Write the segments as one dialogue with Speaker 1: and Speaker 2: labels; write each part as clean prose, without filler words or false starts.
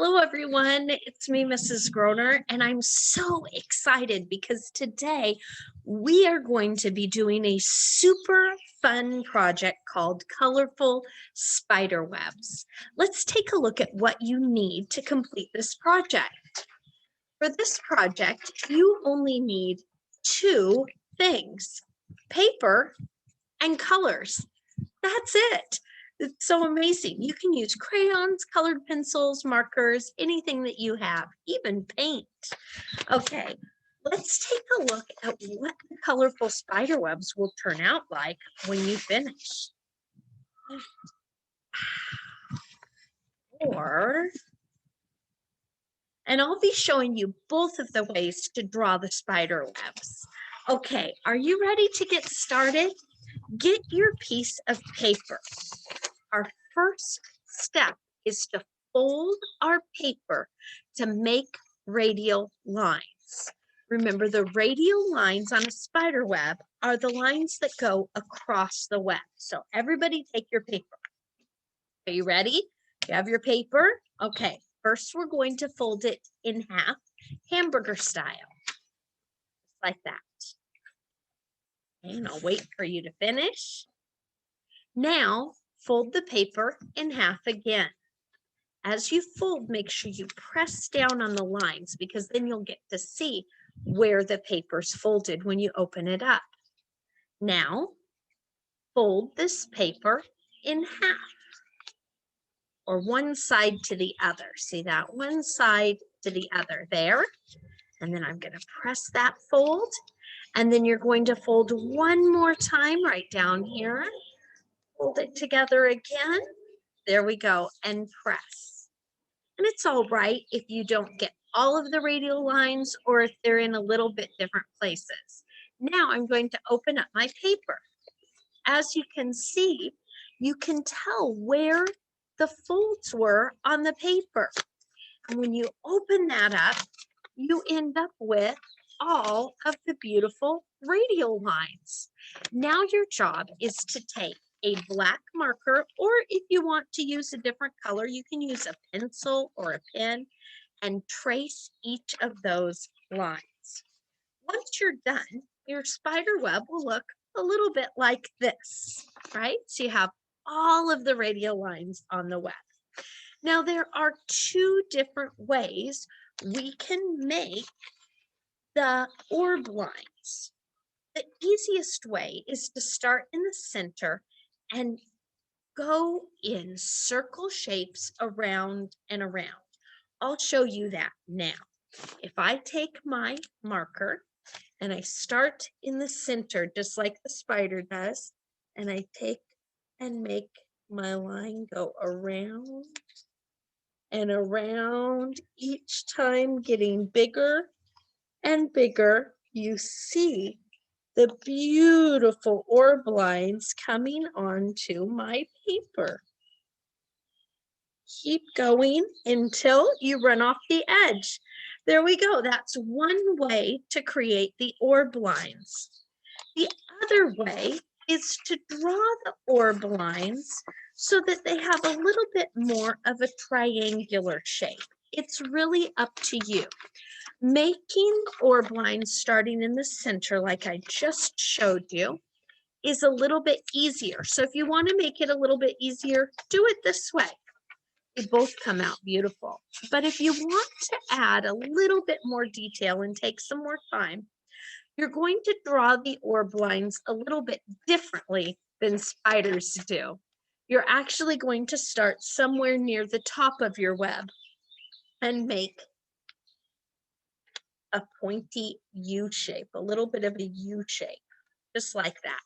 Speaker 1: Hello, everyone. It's me, Mrs. Groner, and I'm so excited because today we are going to be doing a super fun project called Colorful Spiderwebs. Let's take a look at what you need to complete this project. For this project, you only need two things: paper and colors. That's it. It's so amazing. You can use crayons, colored pencils, markers, anything that you have, even paint. Okay, let's take a look at what the colorful spider webs will turn out like when you finish. And I'll be showing you both of the ways to draw the spider webs. Okay, are you ready to get started? Get your piece of paper. Our first step is to fold our paper to make radial lines. Remember, the radial lines on a spider web are the lines that go across the web. So everybody take your paper. Are you ready? You have your paper? Okay, first we're going to fold it in half, hamburger style, just like that. And I'll wait for you to finish. Now, fold the paper in half again. As you fold, make sure you press down on the lines because then you'll get to see where the paper's folded when you open it up. Now, fold this paper in half, or one side to the other. See that? One side to the other there. And then I'm going to press that fold. And then you're going to fold one more time right down here. Hold it together again. There we go. And press. And it's all right if you don't get all of the radial lines or if they're in a little bit different places. Now I'm going to open up my paper. As you can see, you can tell where the folds were on the paper. And when you open that up, you end up with all of the beautiful radial lines. Now your job is to take a black marker, or if you want to use a different color, you can use a pencil or a pen and trace each of those lines. Once you're done, your spider web will look a little bit like this, right? So you have all of the radial lines on the web. Now there are two different ways we can make the orb lines. The easiest way is to start in the center and go in circle shapes around and around. I'll show you that now. If I take my marker and I start in the center, just like the spider does, and I take and make my line go around and around, each time getting bigger and bigger, you see the beautiful orb lines coming onto my paper. Keep going until you run off the edge. There we go. That's one way to create the orb lines. The other way is to draw the orb lines so that they have a little bit more of a triangular shape. It's really up to you. Making orb lines starting in the center, like I just showed you, is a little bit easier. So if you want to make it a little bit easier, do it this way. They both come out beautiful. But if you want to add a little bit more detail and take some more time, you're going to draw the orb lines a little bit differently than spiders do. You're actually going to start somewhere near the top of your web and make a pointy U shape, a little bit of a U shape, just like that.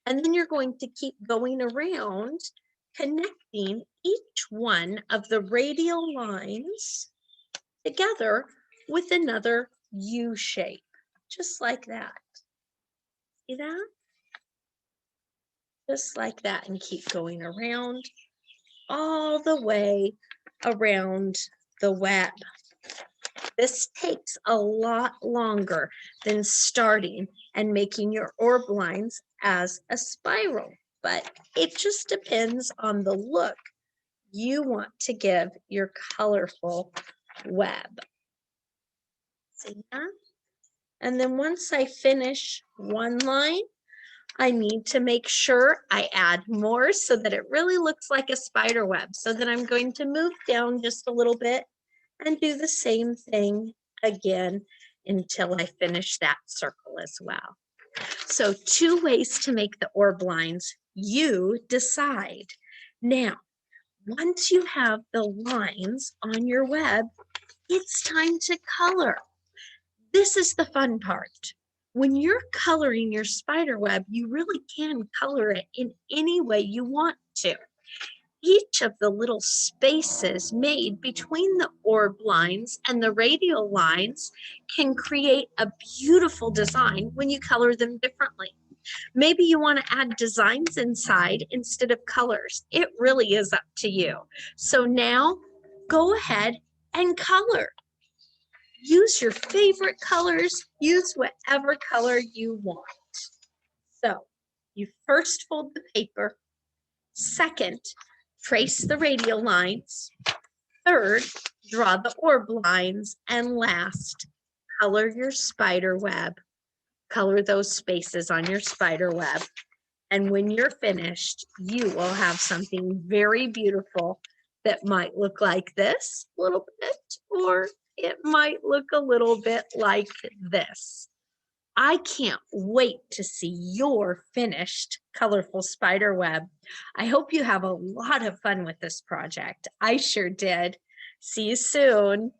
Speaker 1: And then you're going to keep going around, connecting each one of the radial lines together with another U shape, just like that. See that? Just like that, and keep going around all the way around the web. This takes a lot longer than starting and making your orb lines as a spiral, but it just depends on the look you want to give your colorful web. See that? And then once I finish one line, I need to make sure I add more so that it really looks like a spider web. So then I'm going to move down just a little bit and do the same thing again until I finish that circle as well. So 2 ways to make the orb lines. You decide. Now, once you have the lines on your web, it's time to color. This is the fun part. When you're coloring your spider web, you really can color it in any way you want to. Each of the little spaces made between the orb lines and the radial lines can create a beautiful design when you color them differently. Maybe you want to add designs inside instead of colors. It really is up to you. So now go ahead and color. Use your favorite colors. Use whatever color you want. So you first fold the paper. Second, trace the radial lines. Third, draw the orb lines. And last, color your spider web. Color those spaces on your spider web. And when you're finished, you will have something very beautiful that might look like this a little bit, or it might look a little bit like this. I can't wait to see your finished colorful spider web. I hope you have a lot of fun with this project. I sure did. See you soon.